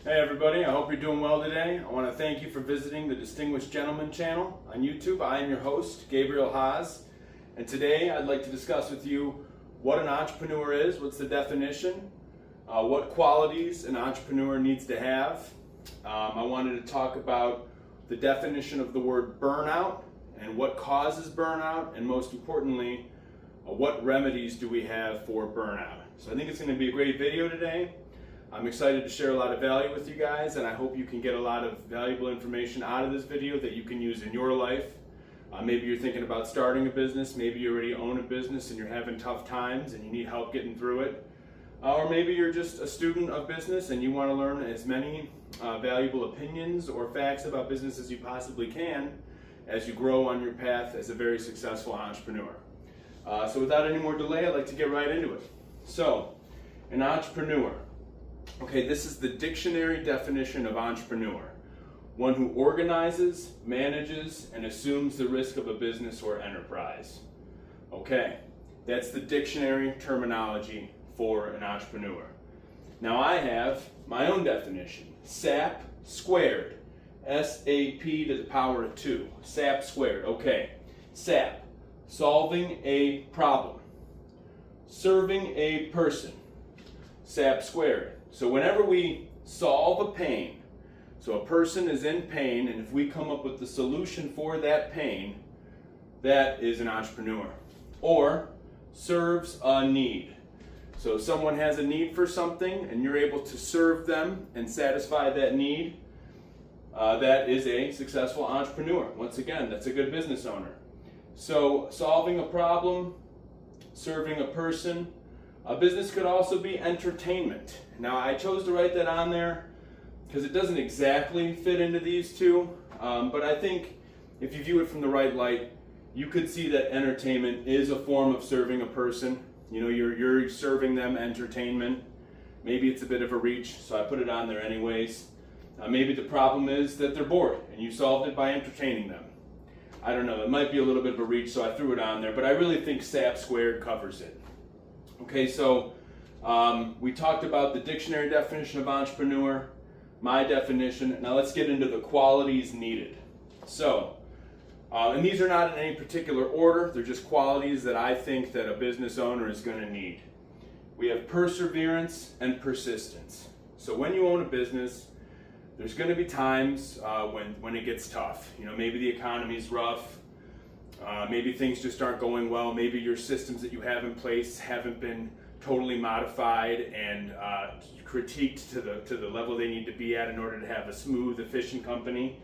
Hey everybody, I hope you're doing well today. I want to thank you for visiting the Distinguished Gentleman channel on YouTube. I am your host, Gabriel Haase, and today I'd like to discuss with you what an entrepreneur is, what's the definition, what qualities an entrepreneur needs to have. I wanted to talk about the definition of the word burnout and what causes burnout, and most importantly, what remedies do we have for burnout. So I think it's going to be a great video today. I'm excited to share a lot of value with you guys, and I hope you can get a lot of valuable information out of this video that you can use in your life. Maybe you're thinking about starting a business, maybe you already own a business and you're having tough times and you need help getting through it. Or maybe you're just a student of business and you want to learn as many valuable opinions or facts about business as you possibly can as you grow on your path as a very successful entrepreneur. So without any more delay, I'd like to get right into it. So, an entrepreneur. Okay, this is the dictionary definition of entrepreneur. One who organizes, manages, and assumes the risk of a business or enterprise. Okay, that's the dictionary terminology for an entrepreneur. Now I have my own definition. SAP². S-A-P to the power of 2. SAP². Okay, SAP. Solving a problem. Serving a person. SAP². So whenever we solve a pain, so a person is in pain, and if we come up with the solution for that pain, that is an entrepreneur. Or serves a need. So if someone has a need for something and you're able to serve them and satisfy that need, that is a successful entrepreneur. Once again, that's a good business owner. So solving a problem, serving a person. A business could also be entertainment. Now I chose to write that on there because it doesn't exactly fit into these two, but I think if you view it from the right light, you could see that entertainment is a form of serving a person. You know, you're serving them entertainment. Maybe it's a bit of a reach, so I put it on there anyways. Maybe the problem is that they're bored and you solved it by entertaining them. I don't know, it might be a little bit of a reach, so I threw it on there, but I really think SAP² covers it. Okay, so we talked about the dictionary definition of entrepreneur, my definition. Now let's get into the qualities needed. So, and these are not in any particular order, they're just qualities that I think that a business owner is going to need. We have perseverance and persistence. So when you own a business, there's going to be times when it gets tough. You know, maybe the economy's rough. Maybe things just aren't going well. Maybe your systems that you have in place haven't been totally modified and critiqued to the level they need to be at in order to have a smooth, efficient company.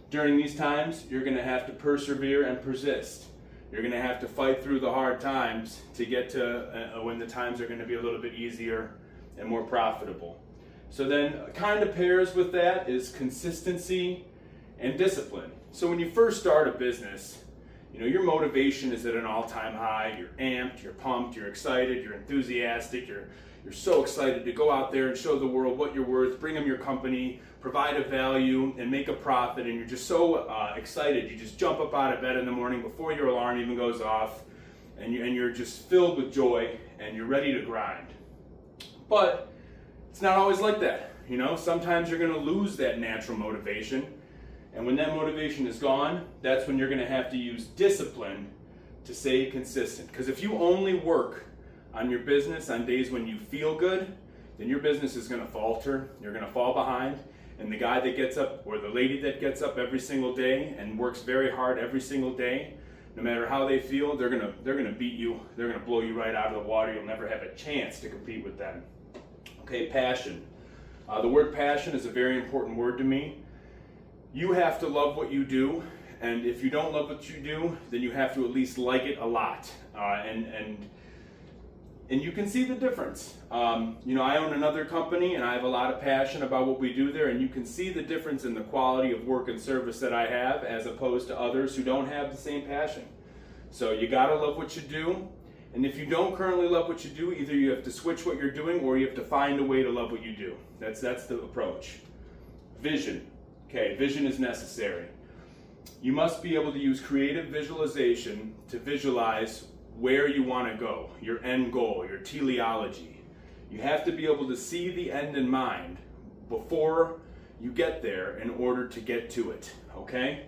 During these times, you're going to have to persevere and persist. You're going to have to fight through the hard times to get to when the times are going to be a little bit easier and more profitable. So then kind of pairs with that is consistency and discipline. So when you first start a business, you know, your motivation is at an all-time high. You're amped, you're pumped, you're excited, you're enthusiastic, you're so excited to go out there and show the world what you're worth, bring them your company, provide a value, and make a profit, and you're just so excited. You just jump up out of bed in the morning before your alarm even goes off, and you're just filled with joy, and you're ready to grind. But it's not always like that. You know, sometimes you're going to lose that natural motivation. And when that motivation is gone, that's when you're going to have to use discipline to stay consistent. Because if you only work on your business on days when you feel good, then your business is going to falter. You're going to fall behind. And the guy that gets up, or the lady that gets up every single day and works very hard every single day, no matter how they feel, they're going to beat you. They're going to blow you right out of the water. You'll never have a chance to compete with them. Okay, passion. The word passion is a very important word to me. You have to love what you do, and if you don't love what you do, then you have to at least like it a lot, and you can see the difference. You know, I own another company, and I have a lot of passion about what we do there, and you can see the difference in the quality of work and service that I have as opposed to others who don't have the same passion. So you gotta love what you do, and if you don't currently love what you do, either you have to switch what you're doing or you have to find a way to love what you do. That's the approach. Vision. Okay, vision is necessary. You must be able to use creative visualization to visualize where you want to go, your end goal, your teleology. You have to be able to see the end in mind before you get there in order to get to it, okay?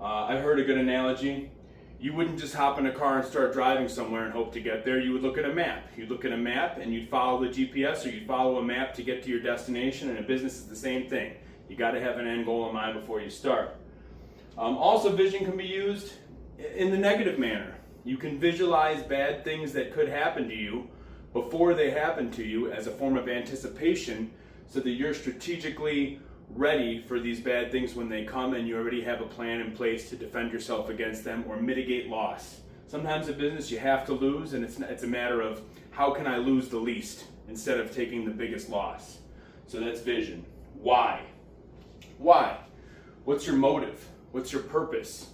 I've heard a good analogy. You wouldn't just hop in a car and start driving somewhere and hope to get there. You would look at a map. You'd look at a map and you'd follow the GPS, or you'd follow a map to get to your destination, and a business is the same thing. You got to have an end goal in mind before you start. Also, vision can be used in the negative manner. You can visualize bad things that could happen to you before they happen to you as a form of anticipation, so that you're strategically ready for these bad things when they come, and you already have a plan in place to defend yourself against them or mitigate loss. Sometimes in business you have to lose, and it's a matter of how can I lose the least instead of taking the biggest loss. So that's vision. Why? Why? What's your motive? What's your purpose?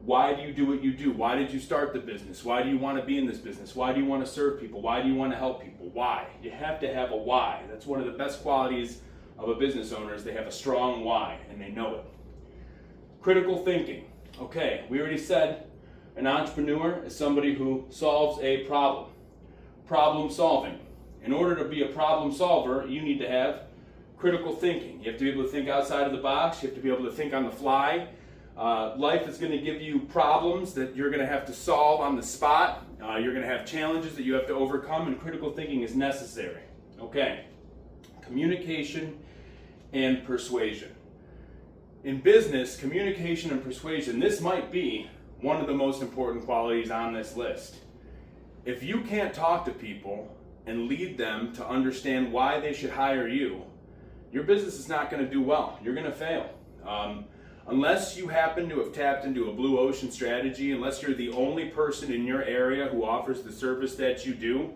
Why do you do what you do? Why did you start the business? Why do you want to be in this business? Why do you want to serve people? Why do you want to help people? Why? You have to have a why. That's one of the best qualities of a business owner, is they have a strong why and they know it. Critical thinking. Okay, we already said an entrepreneur is somebody who solves a problem. Problem solving. In order to be a problem solver, you need to have critical thinking. You have to be able to think outside of the box. You have to be able to think on the fly. Life is going to give you problems that you're going to have to solve on the spot. You're going to have challenges that you have to overcome, and critical thinking is necessary. Okay. Communication and persuasion. In business, communication and persuasion, this might be one of the most important qualities on this list. If you can't talk to people and lead them to understand why they should hire you, your business is not going to do well. You're going to fail. Unless you happen to have tapped into a blue ocean strategy, unless you're the only person in your area who offers the service that you do,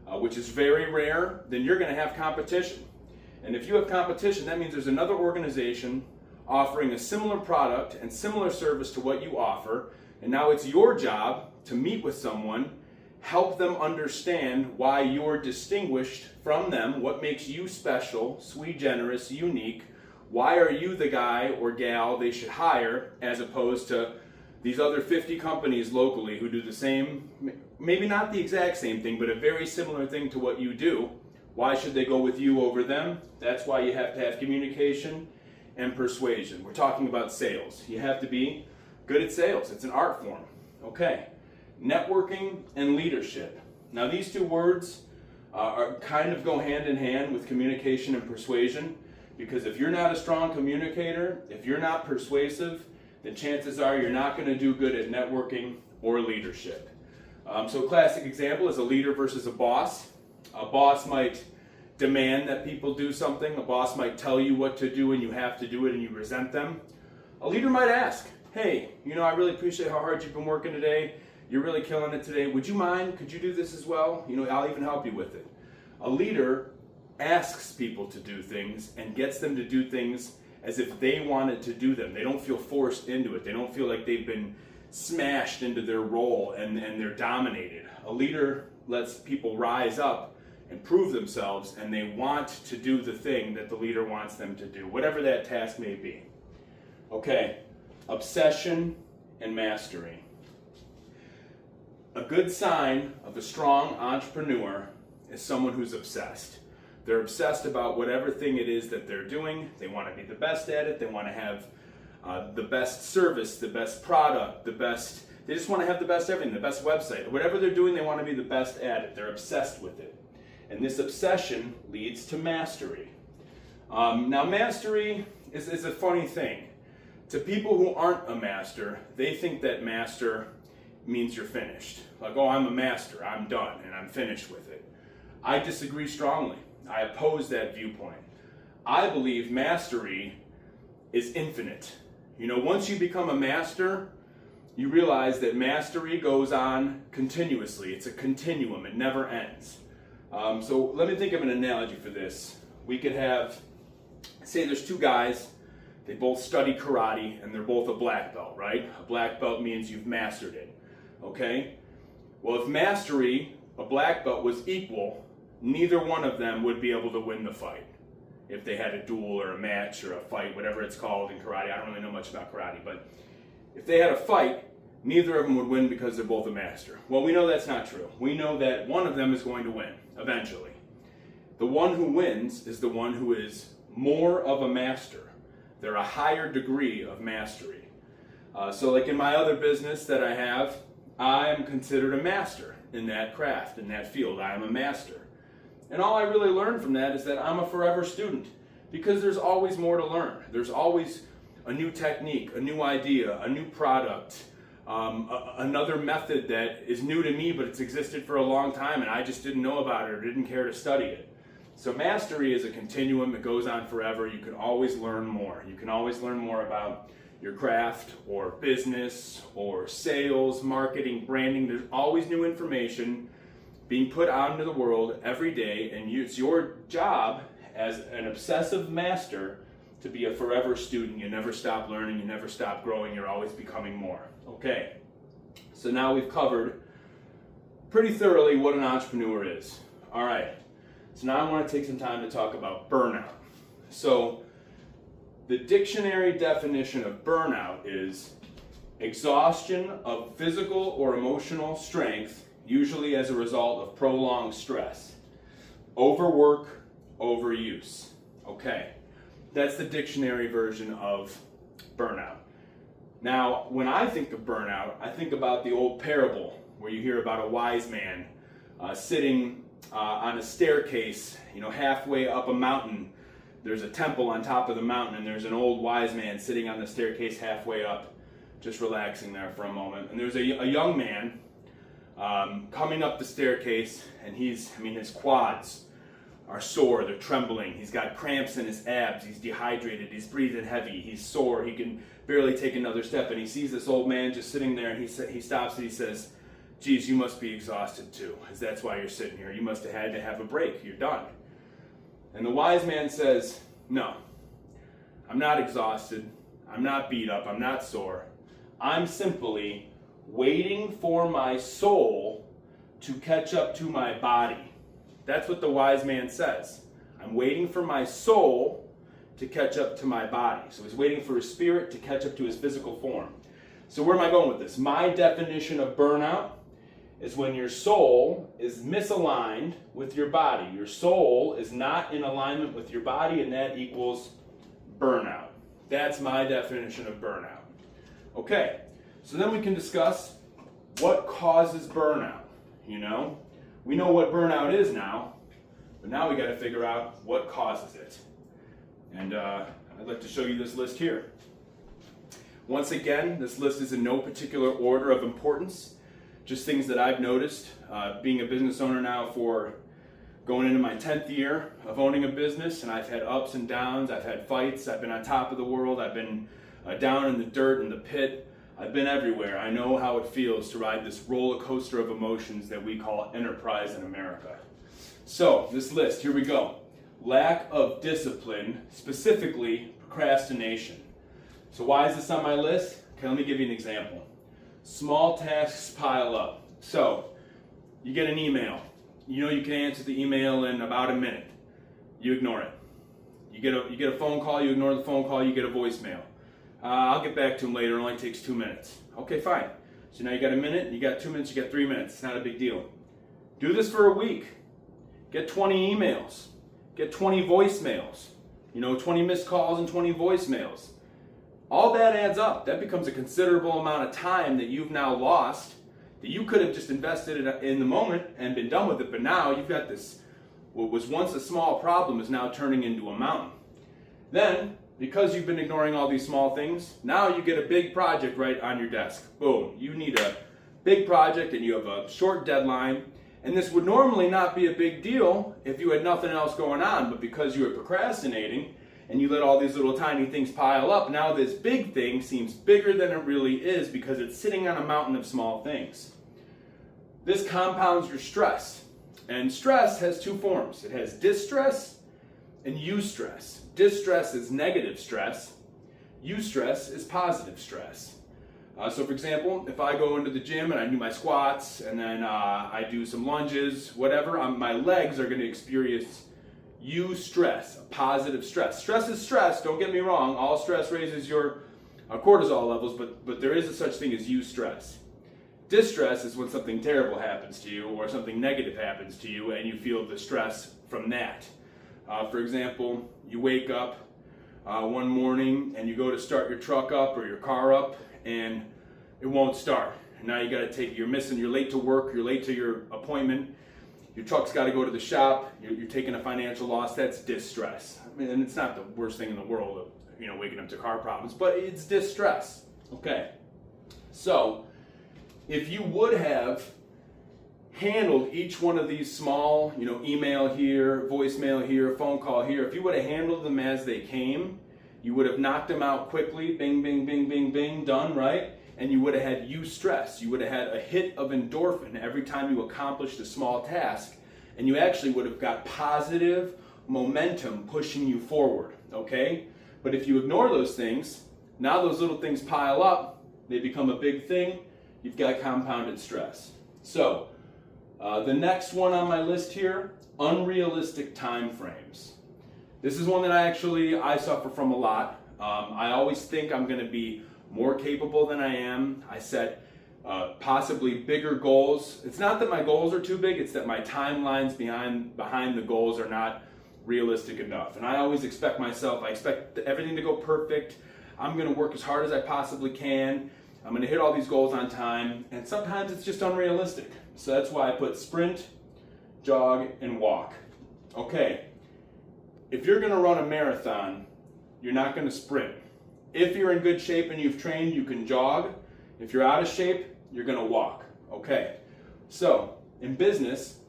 which is very rare, then you're going to have competition. And if you have competition, that means there's another organization offering a similar product and similar service to what you offer, and now it's your job to meet with someone, help them understand why you're distinguished from them, what makes you special, sui generis, unique, why are you the guy or gal they should hire, as opposed to these other 50 companies locally who do the same, maybe not the exact same thing, but a very similar thing to what you do. Why should they go with you over them? That's why you have to have communication and persuasion. We're talking about sales. You have to be good at sales. It's an art form. Okay. Networking and leadership. Now these two words are kind of go hand in hand with communication and persuasion, because if you're not a strong communicator, if you're not persuasive, then chances are you're not going to do good at networking or leadership. So a classic example is a leader versus a boss. A boss might demand that people do something. A boss might tell you what to do and you have to do it and you resent them. A leader might ask, hey, I really appreciate how hard you've been working today. You're really killing it today. Would you mind? Could you do this as well? I'll even help you with it. A leader asks people to do things and gets them to do things as if they wanted to do them. They don't feel forced into it. They don't feel like they've been smashed into their role and they're dominated. A leader lets people rise up and prove themselves, and they want to do the thing that the leader wants them to do, whatever that task may be. Okay, obsession and mastery. A good sign of a strong entrepreneur is someone who's obsessed. They're obsessed about whatever thing it is that they're doing. They want to be the best at it. They want to have the best service, the best product, they just want to have the best everything, the best website. Whatever they're doing, they want to be the best at it. They're obsessed with it. And this obsession leads to mastery. Now mastery is a funny thing. To people who aren't a master, they think that master means you're finished. Like, oh, I'm a master, I'm done, and I'm finished with it. I disagree strongly. I oppose that viewpoint. I believe mastery is infinite. Once you become a master, you realize that mastery goes on continuously. It's a continuum, it never ends. So let me think of an analogy for this. We could have, say there's two guys, they both study karate and they're both a black belt, right? A black belt means you've mastered it, okay? Well, if mastery, a black belt, was equal, neither one of them would be able to win the fight. If they had a duel or a match or a fight, whatever it's called in karate. I don't really know much about karate, but if they had a fight, neither of them would win because they're both a master. Well, we know that's not true. We know that one of them is going to win, eventually. The one who wins is the one who is more of a master. They're a higher degree of mastery. So like in my other business that I have, I am considered a master in that craft, in that field. I am a master. And all I really learned from that is that I'm a forever student, because there's always more to learn. There's always a new technique, a new idea, a new product, another method that is new to me, but it's existed for a long time and I just didn't know about it or didn't care to study it. So mastery is a continuum that goes on forever. You can always learn more. You can always learn more about your craft or business or sales, marketing, branding. There's always new information being put out into the world every day, and it's your job as an obsessive master to be a forever student. You never stop learning, you never stop growing, you're always becoming more. Okay, so now we've covered pretty thoroughly what an entrepreneur is. All right, so now I want to take some time to talk about burnout. So the dictionary definition of burnout is exhaustion of physical or emotional strength, usually as a result of prolonged stress, overwork, overuse. Okay, that's the dictionary version of burnout. Now, when I think of burnout, I think about the old parable where you hear about a wise man sitting on a staircase, halfway up a mountain. There's a temple on top of the mountain, and there's an old wise man sitting on the staircase halfway up, just relaxing there for a moment. And there's a young man coming up the staircase, and his quads are sore, they're trembling, he's got cramps in his abs, he's dehydrated, he's breathing heavy, he's sore, he can barely take another step, and he sees this old man just sitting there, and he stops and he says, "Geez, you must be exhausted too, because that's why you're sitting here. You must have had to have a break, you're done." And the wise man says, "No, I'm not exhausted, I'm not beat up, I'm not sore. I'm simply waiting for my soul to catch up to my body." That's what the wise man says. I'm waiting for my soul to catch up to my body. So he's waiting for his spirit to catch up to his physical form. So where am I going with this? My definition of burnout is when your soul is misaligned with your body. Your soul is not in alignment with your body, and that equals burnout. That's my definition of burnout. Okay, so then we can discuss what causes burnout. We know what burnout is now, but now we got to figure out what causes it. And I'd like to show you this list here. Once again, this list is in no particular order of importance, just things that I've noticed. Being a business owner now for going into my 10th year of owning a business, and I've had ups and downs, I've had fights, I've been on top of the world, I've been down in the dirt, in the pit, I've been everywhere. I know how it feels to ride this roller coaster of emotions that we call enterprise in America. So, this list, here we go. Lack of discipline, specifically procrastination. So why is this on my list? Okay, let me give you an example. Small tasks pile up. So, you get an email. You can answer the email in about a minute. You ignore it. You get a phone call, you ignore the phone call, you get a voicemail. I'll get back to him later, it only takes 2 minutes. Okay, fine. So now you got a minute, you got 2 minutes, you got 3 minutes. It's not a big deal. Do this for a week. Get 20 emails. Get 20 voicemails. 20 missed calls and 20 voicemails. All that adds up. That becomes a considerable amount of time that you've now lost, that you could have just invested in the moment and been done with it, but now you've got this, what was once a small problem is now turning into a mountain. Then, because you've been ignoring all these small things, now you get a big project right on your desk. Boom. You need a big project and you have a short deadline. And this would normally not be a big deal if you had nothing else going on, but because you were procrastinating and you let all these little tiny things pile up, now this big thing seems bigger than it really is because it's sitting on a mountain of small things. This compounds your stress. And stress has two forms. It has distress and eustress. Distress is negative stress. Eustress is positive stress. So for example, if I go into the gym and I do my squats and then I do some lunges, whatever, my legs are going to experience eustress, a positive stress. Stress is stress, don't get me wrong. All stress raises your cortisol levels, but there is a such thing as eustress. Distress is when something terrible happens to you or something negative happens to you and you feel the stress from that. For example, you wake up one morning and you go to start your truck up or your car up and it won't start. Now you got to you're late to work, you're late to your appointment, your truck's got to go to the shop, you're taking a financial loss. That's distress. I mean, and it's not the worst thing in the world, waking up to car problems, but it's distress. Okay. So, if you would have handled each one of these small, email here, voicemail here, phone call here, if you would have handled them as they came, you would have knocked them out quickly, bing, bing, bing, bing, bing, done, right? And you would have had eustress. You would have had a hit of endorphin every time you accomplished a small task, and you actually would have got positive momentum pushing you forward, okay? But if you ignore those things, now those little things pile up, they become a big thing, you've got compounded stress. So, the next one on my list here, unrealistic time frames. This is one that I suffer from a lot. I always think I'm going to be more capable than I am. I set possibly bigger goals. It's not that my goals are too big, it's that my timelines behind the goals are not realistic enough. And I always expect I expect everything to go perfect. I'm going to work as hard as I possibly can. I'm going to hit all these goals on time, and sometimes it's just unrealistic. So that's why I put sprint, jog, and walk. Okay, if you're going to run a marathon, you're not going to sprint. If you're in good shape and you've trained, you can jog. If you're out of shape, you're going to walk. Okay, so in business,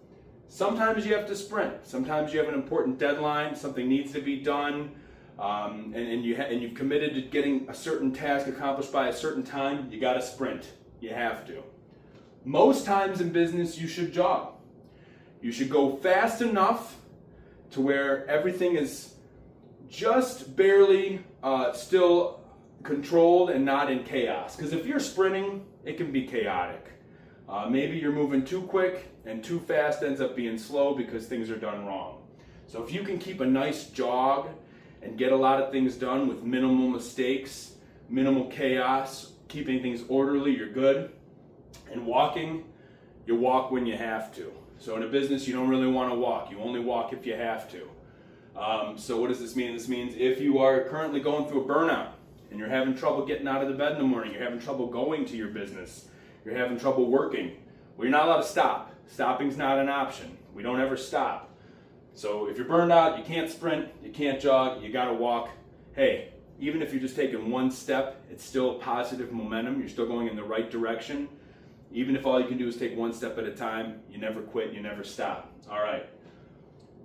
sometimes you have to sprint. Sometimes you have an important deadline, something needs to be done, and you've committed to getting a certain task accomplished by a certain time. You got to sprint. You have to. Most times in business, you should jog. You should go fast enough to where everything is just barely still controlled and not in chaos. Because if you're sprinting, it can be chaotic. Maybe you're moving too quick, and too fast ends up being slow because things are done wrong. So if you can keep a nice jog and get a lot of things done with minimal mistakes, minimal chaos, keeping things orderly, you're good. And walking, you walk when you have to. So in a business, you don't really want to walk. You only walk if you have to. So what does this mean? This means if you are currently going through a burnout and you're having trouble getting out of the bed in the morning, you're having trouble going to your business, you're having trouble working, well, you're not allowed to stop. Stopping's not an option. We don't ever stop. So if you're burned out, you can't sprint, you can't jog, you got to walk. Hey, even if you're just taking one step, it's still positive momentum. You're still going in the right direction. Even if all you can do is take one step at a time, you never quit, you never stop. All right.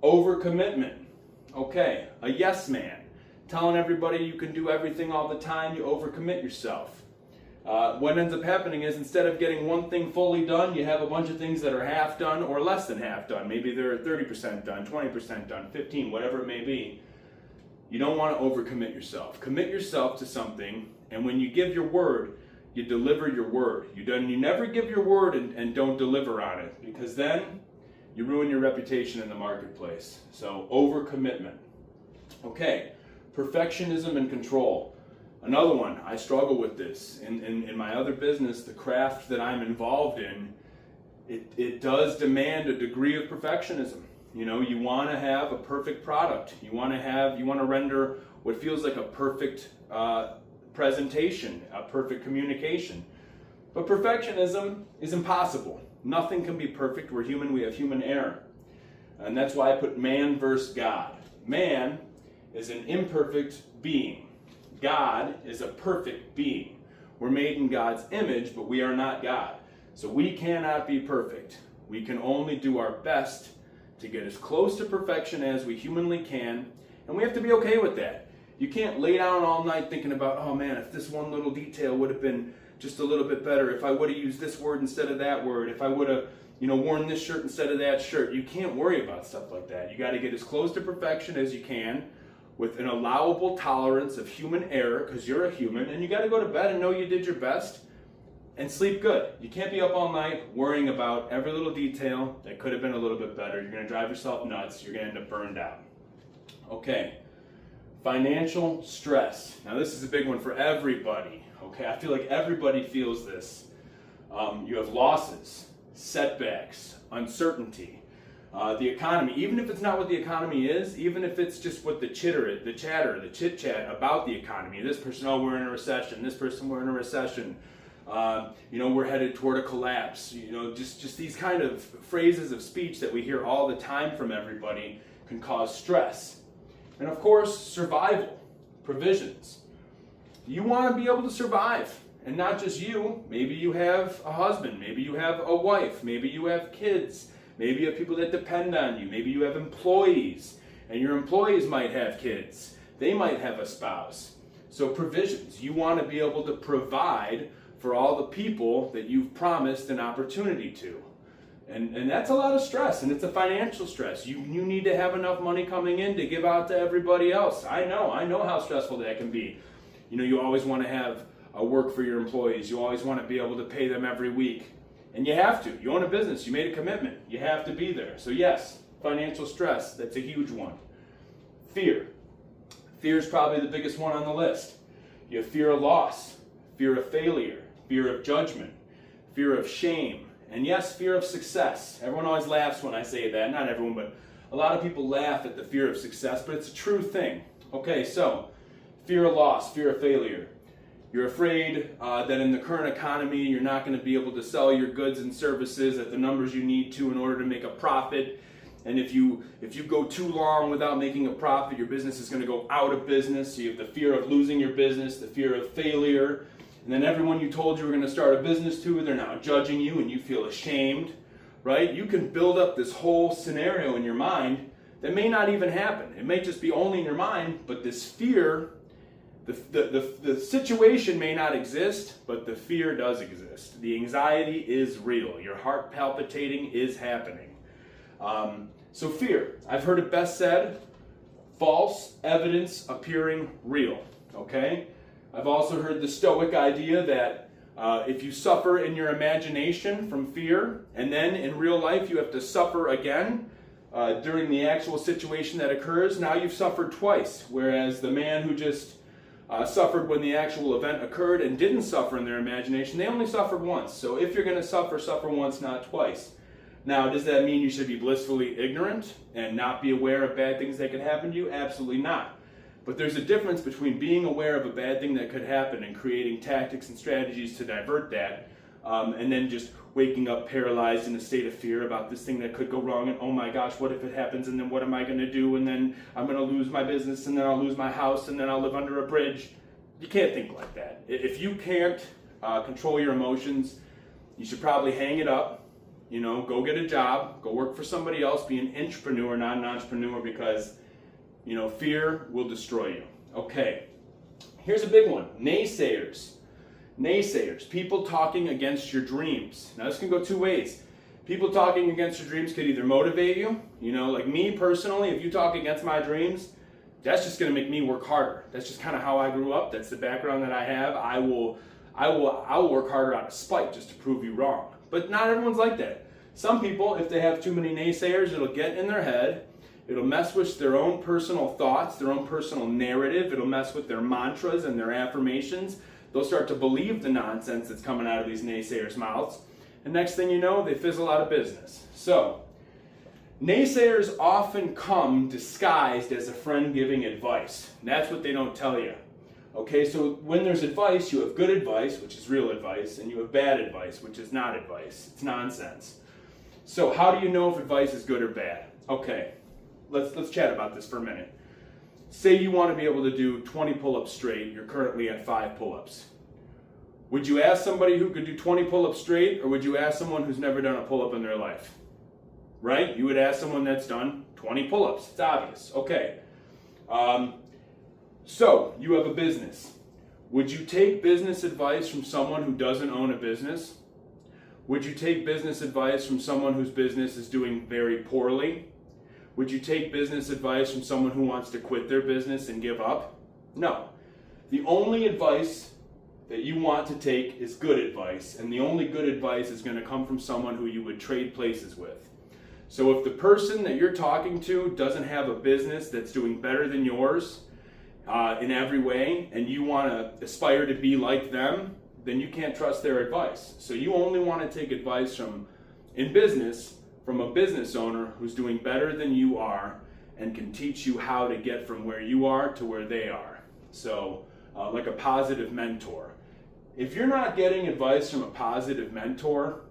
Overcommitment. Okay, a yes man. Telling everybody you can do everything all the time, you overcommit yourself. What ends up happening is instead of getting one thing fully done, you have a bunch of things that are half done or less than half done. Maybe they're 30% done, 20% done, 15%, whatever it may be. You don't want to overcommit yourself. Commit yourself to something, and when you give your word, you deliver your word. You never give your word and don't deliver on it, because then you ruin your reputation in the marketplace. So overcommitment. Okay, perfectionism and control. Another one, I struggle with this. In my other business, the craft that I'm involved in, it does demand a degree of perfectionism. You want to have a perfect product. You want to render what feels like a perfect presentation, a perfect communication. But perfectionism is impossible. Nothing can be perfect. We're human, we have human error. And that's why I put man versus God. Man is an imperfect being. God is a perfect being. We're made in God's image, but we are not God. So we cannot be perfect. We can only do our best to get as close to perfection as we humanly can, and we have to be okay with that. You can't lay down all night thinking about, oh man, if this one little detail would have been just a little bit better, if I would have used this word instead of that word, if I would have worn this shirt instead of that shirt. You can't worry about stuff like that. You got to get as close to perfection as you can with an allowable tolerance of human error, because you're a human, and you got to go to bed and know you did your best and sleep good. You can't be up all night worrying about every little detail that could have been a little bit better. You're going to drive yourself nuts. You're going to end up burned out. Okay, financial stress. Now this is a big one for everybody. Okay, I feel like everybody feels this. You have losses, setbacks, uncertainty. The economy, even if it's not what the economy is, even if it's just what the chit chat about the economy. This person, oh, we're in a recession. This person, we're in a recession. We're headed toward a collapse. Just these kind of phrases of speech that we hear all the time from everybody can cause stress. And of course, survival, provisions. You want to be able to survive. And not just you. Maybe you have a husband. Maybe you have a wife. Maybe you have kids. Maybe you have people that depend on you. Maybe you have employees, and your employees might have kids. They might have a spouse. So provisions. You want to be able to provide for all the people that you've promised an opportunity to. And that's a lot of stress, and it's a financial stress. You need to have enough money coming in to give out to everybody else. I know how stressful that can be. You always want to have a work for your employees. You always want to be able to pay them every week. And you have to. You own a business. You made a commitment. You have to be there. So yes, financial stress, that's a huge one. Fear. Fear is probably the biggest one on the list. You have fear of loss, fear of failure, fear of judgment, fear of shame, and yes, fear of success. Everyone always laughs when I say that. Not everyone, but a lot of people laugh at the fear of success, but it's a true thing. Okay, so fear of loss, fear of failure. You're afraid that in the current economy, you're not going to be able to sell your goods and services at the numbers you need to in order to make a profit. And if you go too long without making a profit, your business is going to go out of business. So you have the fear of losing your business, the fear of failure. And then everyone you told you were going to start a business to, they're now judging you and you feel ashamed, right? You can build up this whole scenario in your mind that may not even happen. It may just be only in your mind, but this fear, the situation may not exist, but the fear does exist. The anxiety is real. Your heart palpitating is happening. So fear, I've heard it best said, false evidence appearing real, okay? I've also heard the Stoic idea that if you suffer in your imagination from fear, and then in real life you have to suffer again during the actual situation that occurs, now you've suffered twice, whereas the man who just suffered when the actual event occurred and didn't suffer in their imagination, they only suffered once. So if you're going to suffer, suffer once, not twice. Now, does that mean you should be blissfully ignorant and not be aware of bad things that could happen to you? Absolutely not. But there's a difference between being aware of a bad thing that could happen and creating tactics and strategies to divert that, and then just waking up paralyzed in a state of fear about this thing that could go wrong, and oh my gosh, what if it happens, and then what am I going to do, and then I'm going to lose my business, and then I'll lose my house, and then I'll live under a bridge. You can't think like that. If you can't control your emotions, you should probably hang it up, go get a job, go work for somebody else, be an intrapreneur, not an entrepreneur, because fear will destroy you. Okay, here's a big one, naysayers. Naysayers, people talking against your dreams. Now this can go two ways. People talking against your dreams could either motivate you, like me personally, if you talk against my dreams, that's just going to make me work harder. That's just kind of how I grew up. That's the background that I have. I will work harder out of spite just to prove you wrong. But not everyone's like that. Some people, if they have too many naysayers, it'll get in their head. It'll mess with their own personal thoughts, their own personal narrative. It'll mess with their mantras and their affirmations. They'll start to believe the nonsense that's coming out of these naysayers' mouths. And next thing you know, they fizzle out of business. So, naysayers often come disguised as a friend giving advice. And that's what they don't tell you. Okay, so when there's advice, you have good advice, which is real advice, and you have bad advice, which is not advice. It's nonsense. So how do you know if advice is good or bad? Okay, let's chat about this for a minute. Say you want to be able to do 20 pull-ups straight, you're currently at 5 pull-ups. Would you ask somebody who could do 20 pull-ups straight, or would you ask someone who's never done a pull-up in their life? Right? You would ask someone that's done 20 pull-ups. It's obvious. Okay. So, you have a business. Would you take business advice from someone who doesn't own a business? Would you take business advice from someone whose business is doing very poorly? Would you take business advice from someone who wants to quit their business and give up? No. The only advice that you want to take is good advice, and the only good advice is going to come from someone who you would trade places with. So if the person that you're talking to doesn't have a business that's doing better than yours in every way, and you want to aspire to be like them, then you can't trust their advice. So you only want to take advice in business from a business owner who's doing better than you are and can teach you how to get from where you are to where they are. So, like a positive mentor. If you're not getting advice from a positive mentor,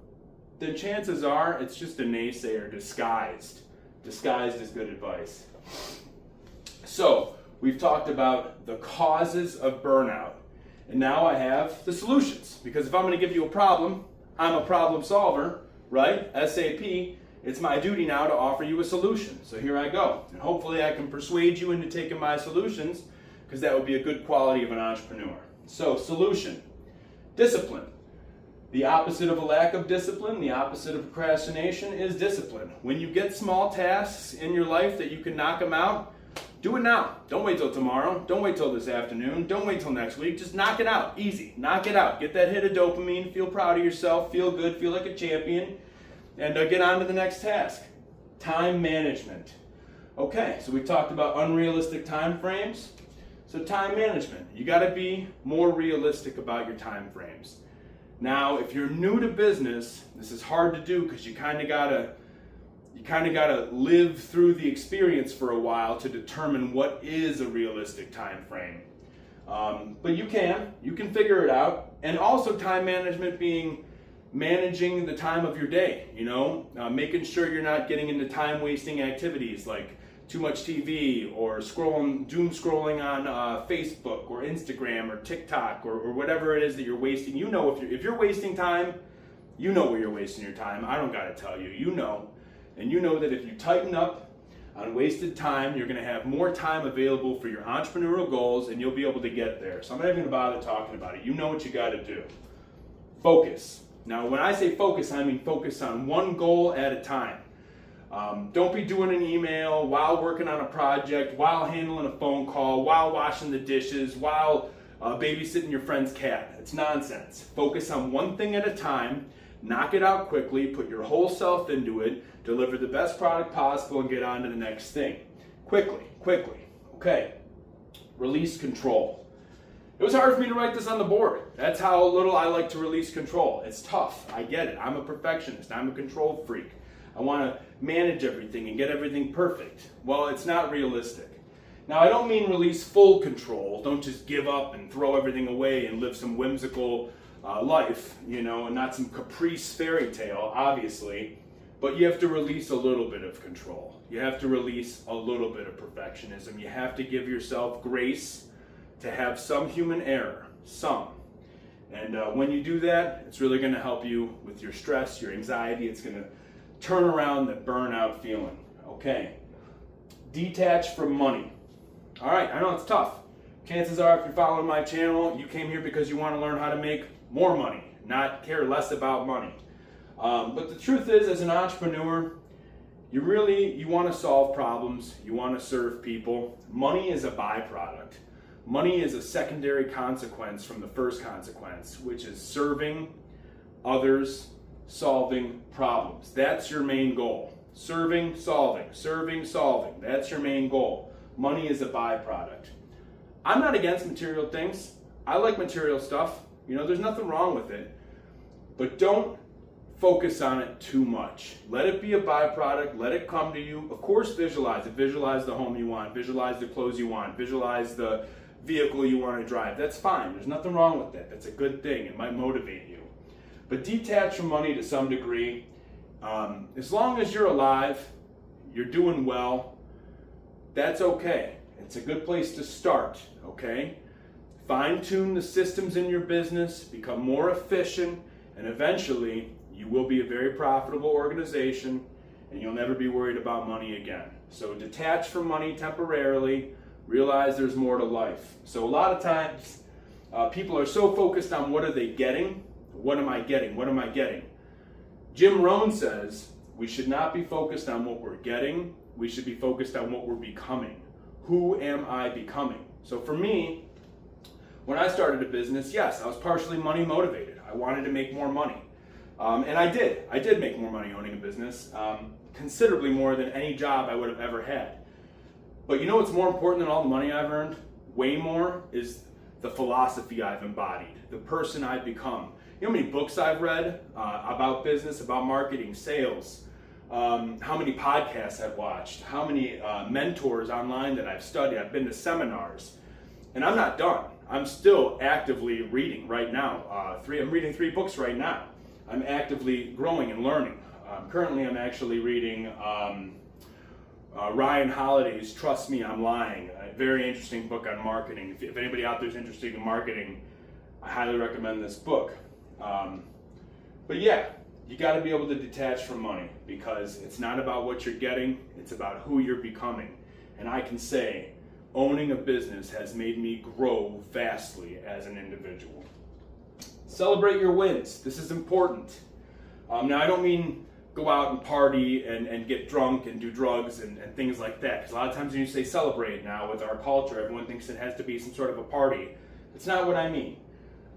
then chances are it's just a naysayer disguised as good advice. So, we've talked about the causes of burnout, and now I have the solutions. Because if I'm going to give you a problem, I'm a problem solver, right? SAP, it's my duty now to offer you a solution. So here I go. And hopefully I can persuade you into taking my solutions, because that would be a good quality of an entrepreneur. So, solution. Discipline. The opposite of a lack of discipline, the opposite of procrastination is discipline. When you get small tasks in your life that you can knock them out, do it now. Don't wait till tomorrow. Don't wait till this afternoon. Don't wait till next week. Just knock it out. Easy. Knock it out. Get that hit of dopamine. Feel proud of yourself. Feel good. Feel like a champion. And get on to the next task. Time management. Okay, so we talked about unrealistic time frames. So time management. You got to be more realistic about your time frames. Now, if you're new to business, this is hard to do because you kind of gotta live through the experience for a while to determine what is a realistic time frame. But you can figure it out. And also time management being managing the time of your day, making sure you're not getting into time wasting activities like too much TV or doom scrolling on Facebook or Instagram or TikTok or whatever it is that you're wasting. If you're wasting time, you know where you're wasting your time. I don't gotta tell you, you know. And you know that if you tighten up on wasted time, you're gonna have more time available for your entrepreneurial goals and you'll be able to get there. So I'm not even gonna bother talking about it. You know what you gotta do. Focus. Now when I say focus, I mean focus on one goal at a time. Don't be doing an email while working on a project, while handling a phone call, while washing the dishes, while babysitting your friend's cat. It's nonsense. Focus on one thing at a time, knock it out quickly, put your whole self into it, deliver the best product possible, and get on to the next thing. Quickly. Okay. Release control. It was hard for me to write this on the board. That's how little I like to release control. It's tough. I get it. I'm a perfectionist. I'm a control freak. I want to manage everything and get everything perfect. Well, it's not realistic. Now, I don't mean release full control. Don't just give up and throw everything away and live some whimsical life, and not some caprice fairy tale, obviously. But you have to release a little bit of control. You have to release a little bit of perfectionism. You have to give yourself grace to have some human error, some. And when you do that, it's really going to help you with your stress, your anxiety. It's going to turn around the burnout feeling. Okay. Detach from money. All right, I know it's tough. Chances are if you're following my channel, you came here because you want to learn how to make more money, not care less about money. But the truth is, as an entrepreneur, you want to solve problems, you want to serve people. Money is a byproduct. Money is a secondary consequence from the first consequence, which is serving others, solving problems. That's your main goal. Serving, solving. That's your main goal. Money is a byproduct. I'm not against material things. I like material stuff. There's nothing wrong with it. But don't focus on it too much. Let it be a byproduct. Let it come to you. Of course, visualize it. Visualize the home you want. Visualize the clothes you want. Visualize the vehicle you want to drive. That's fine. There's nothing wrong with that. That's a good thing. It might motivate you. But detach from money to some degree. As long as you're alive, you're doing well, that's okay. It's a good place to start, okay? Fine-tune the systems in your business, become more efficient, and eventually you will be a very profitable organization and you'll never be worried about money again. So detach from money temporarily, realize there's more to life. So a lot of times people are so focused on what are they getting. What am I getting? Jim Rohn says we should not be focused on what we're getting. We should be focused on what we're becoming. Who am I becoming? So for me, when I started a business, yes, I was partially money motivated. I wanted to make more money. And I did. I did make more money owning a business, considerably more than any job I would have ever had. But you know what's more important than all the money I've earned? Way more is the philosophy I've embodied, the person I've become. You know how many books I've read about business, about marketing, sales, how many podcasts I've watched, how many mentors online that I've studied. I've been to seminars, and I'm not done. I'm still actively reading right now. I'm reading 3 books right now. I'm actively growing and learning. Currently, I'm actually reading Ryan Holiday's Trust Me, I'm Lying. A very interesting book on marketing. If anybody out there is interested in marketing, I highly recommend this book. But yeah, you got to be able to detach from money, because it's not about what you're getting, it's about who you're becoming. And I can say, owning a business has made me grow vastly as an individual. Celebrate your wins. This is important. Now, I don't mean go out and party and get drunk and do drugs and things like that. Because a lot of times when you say celebrate now with our culture, everyone thinks it has to be some sort of a party. That's not what I mean.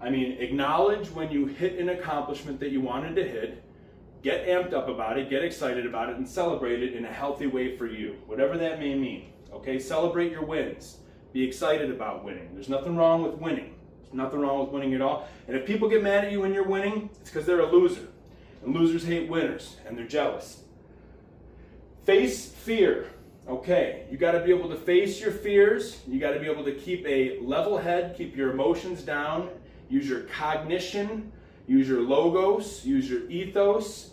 I mean, acknowledge when you hit an accomplishment that you wanted to hit, get amped up about it, get excited about it, and celebrate it in a healthy way for you, whatever that may mean. Okay, celebrate your wins. Be excited about winning. There's nothing wrong with winning. There's nothing wrong with winning at all. And if people get mad at you when you're winning, it's because they're a loser. And losers hate winners, and they're jealous. Face fear. Okay, you got to be able to face your fears. You got to be able to keep a level head, keep your emotions down, use your cognition, use your logos, use your ethos.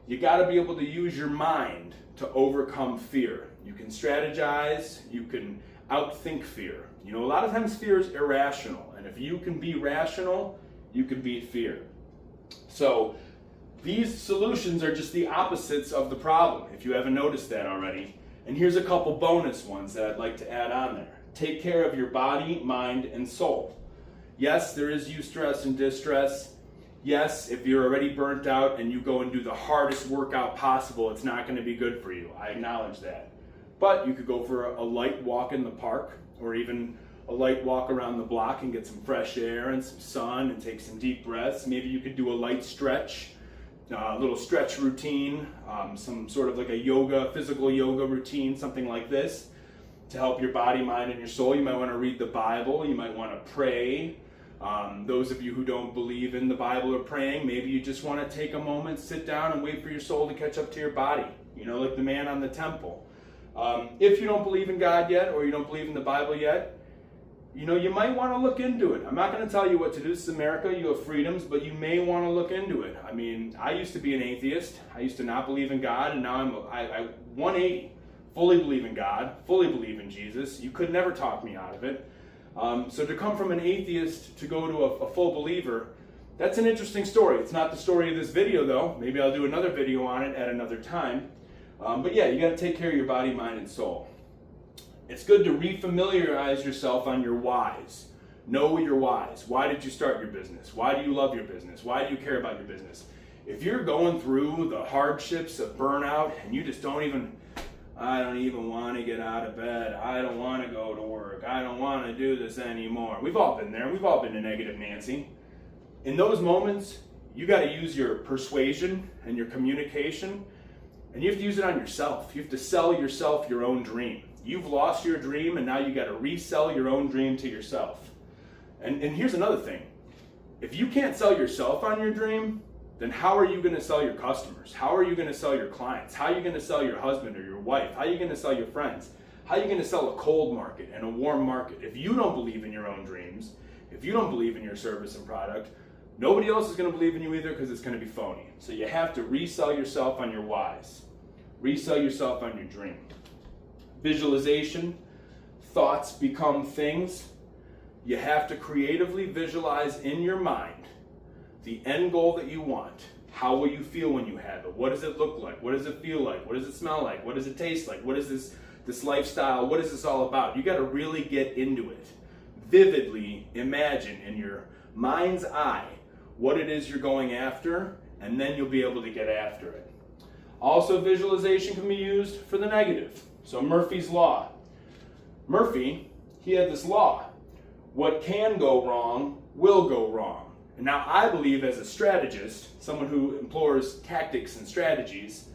You got to be able to use your mind to overcome fear. You can strategize, you can outthink fear. You know, a lot of times fear is irrational, and if you can be rational, you can beat fear. So these solutions are just the opposites of the problem, if you haven't noticed that already. And here's a couple bonus ones that I'd like to add on there. Take care of your body, mind, and soul. Yes, there is eustress and distress. Yes, if you're already burnt out and you go and do the hardest workout possible, it's not going to be good for you. I acknowledge that. But you could go for a light walk in the park, or even a light walk around the block and get some fresh air and some sun and take some deep breaths. Maybe you could do a light stretch, a little stretch routine, some sort of like a physical yoga routine, something like this, to help your body, mind, and your soul. You might want to read the Bible. You might want to pray. Those of you who don't believe in the Bible or praying, maybe you just want to take a moment, sit down, and wait for your soul to catch up to your body. You know, like the man on the temple. If you don't believe in God yet, or you don't believe in the Bible yet, you know, you might want to look into it. I'm not going to tell you what to do. This is America. You have freedoms, but you may want to look into it. I mean, I used to be an atheist. I used to not believe in God, and now I 180. Fully believe in God, fully believe in Jesus. You could never talk me out of it. So to come from an atheist to go to a full believer, that's an interesting story. It's not the story of this video, though. Maybe I'll do another video on it at another time. But yeah, you got to take care of your body, mind, and soul. It's good to refamiliarize yourself on your whys. Know your whys. Why did you start your business? Why do you love your business? Why do you care about your business? If you're going through the hardships of burnout and you just I don't even want to get out of bed. I don't want to go to work. I don't want to do this anymore. We've all been there. We've all been a negative Nancy. In those moments, you got to use your persuasion and your communication, and you have to use it on yourself. You have to sell yourself your own dream. You've lost your dream, and now you got to resell your own dream to yourself. And here's another thing. If you can't sell yourself on your dream, then how are you going to sell your customers? How are you going to sell your clients? How are you going to sell your husband or your wife? How are you going to sell your friends? How are you going to sell a cold market and a warm market? If you don't believe in your own dreams, if you don't believe in your service and product, nobody else is going to believe in you either, because it's going to be phony. So you have to resell yourself on your whys. Resell yourself on your dream. Visualization. Thoughts become things. You have to creatively visualize in your mind the end goal that you want. How will you feel when you have it? What does it look like? What does it feel like? What does it smell like? What does it taste like? What is this lifestyle? What is this all about? You got to really get into it. Vividly imagine in your mind's eye what it is you're going after, and then you'll be able to get after it. Also, visualization can be used for the negative. So Murphy's Law. Murphy, he had this law. What can go wrong will go wrong. And now I believe, as a strategist, someone who employs tactics and strategies,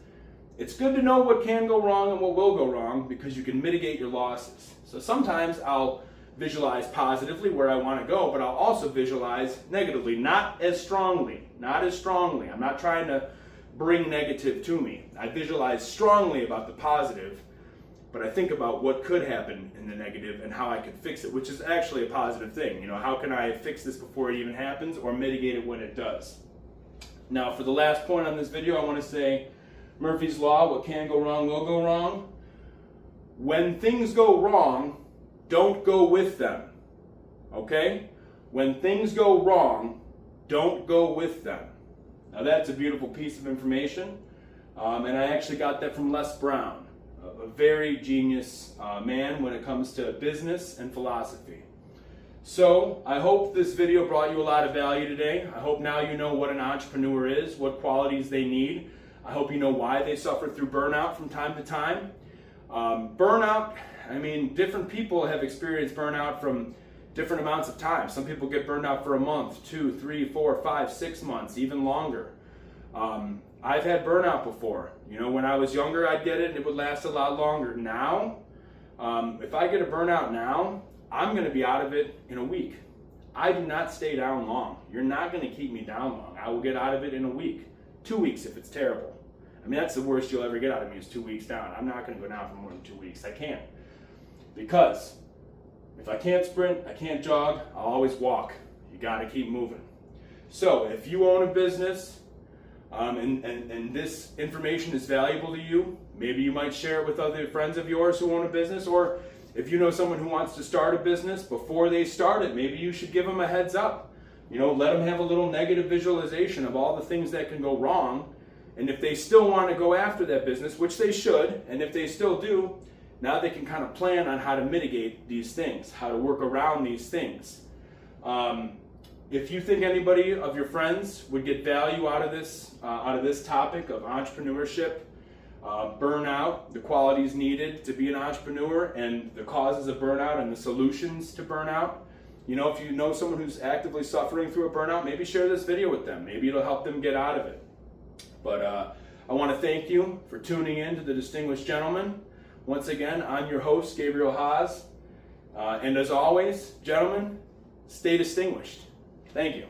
it's good to know what can go wrong and what will go wrong, because you can mitigate your losses. So sometimes I'll visualize positively where I want to go, but I'll also visualize negatively, not as strongly. I'm not trying to bring negative to me. I visualize strongly about the positive, but I think about what could happen in the negative and how I could fix it, which is actually a positive thing. How can I fix this before it even happens or mitigate it when it does? Now, for the last point on this video, I want to say Murphy's Law, what can go wrong will go wrong. When things go wrong, don't go with them. Okay? When things go wrong, don't go with them. Now that's a beautiful piece of information, and I actually got that from Les Brown, a very genius man when it comes to business and philosophy. So I hope this video brought you a lot of value today. I hope now you know what an entrepreneur is, what qualities they need. I hope you know why they suffer through burnout from time to time. Burnout, different people have experienced burnout from different amounts of time. Some people get burned out for a month, 2, 3, 4, 5, 6 months, even longer. I've had burnout before. When I was younger, I'd get it and it would last a lot longer. Now, if I get a burnout now, I'm going to be out of it in a week. I do not stay down long. You're not going to keep me down long. I will get out of it in a week, 2 weeks if it's terrible. That's the worst you'll ever get out of me is 2 weeks down. I'm not going to go down for more than 2 weeks. I can't. Because if I can't sprint, I can't jog, I'll always walk. You got to keep moving. So if you own a business and this information is valuable to you, maybe you might share it with other friends of yours who own a business, or if you know someone who wants to start a business, before they start it, maybe you should give them a heads up. Let them have a little negative visualization of all the things that can go wrong. And if they still want to go after that business, which they should, and if they still do, now they can kind of plan on how to mitigate these things, how to work around these things. If you think anybody of your friends would get value out of this topic of entrepreneurship, burnout, the qualities needed to be an entrepreneur, and the causes of burnout and the solutions to burnout, if you know someone who's actively suffering through a burnout, maybe share this video with them. Maybe it'll help them get out of it. But I want to thank you for tuning in to The Distinguished Gentleman. Once again, I'm your host, Gabriel Haase. And as always, gentlemen, stay distinguished. Thank you.